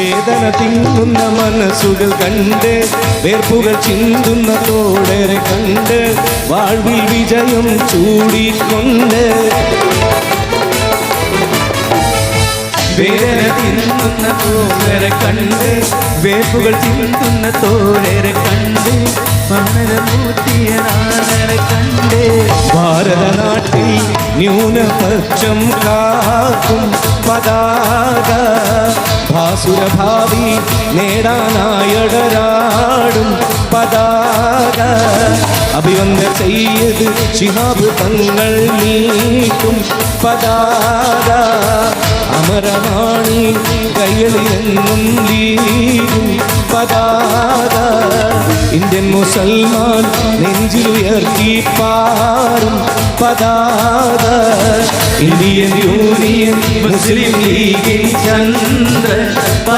വേദന തിങ്ങുന്ന മനസ്സുകൾ കണ്ട് വേർപ്പുകൾ ചിന്തുന്ന തോടരെ കണ്ട് വാഴ്വിൽ വിജയം ചൂടിക്കൊണ്ട് വേദന തിന്നുന്ന തോഴരെ കണ്ട് വേപ്പുകൾ ചിന്തുന്ന തോഴരെ കണ്ട് മണലമൂട്ടിയ നാളരെ കണ്ട് ഭാരത നാട്ടിൽ ന്യൂനപക്ഷം കാക്കും പതാക ഭാസുരഭാവി നേടാനായടരാടും പതാക അഭിവന്ദ ചെയ്ത് ശിഹാബ് തങ്ങൾ നീക്കും പതാക അമരവാണി കൈകളിലെന്നും ലീഗും പതാക ഇന്ത്യൻ മുസൽമാൻ നെഞ്ചിലുയർത്തി പാറും പതാക ഇന്ത്യൻ യൂണിയൻ മുസ്ലിം ലീഗിൻ ചന്ദ്രൻ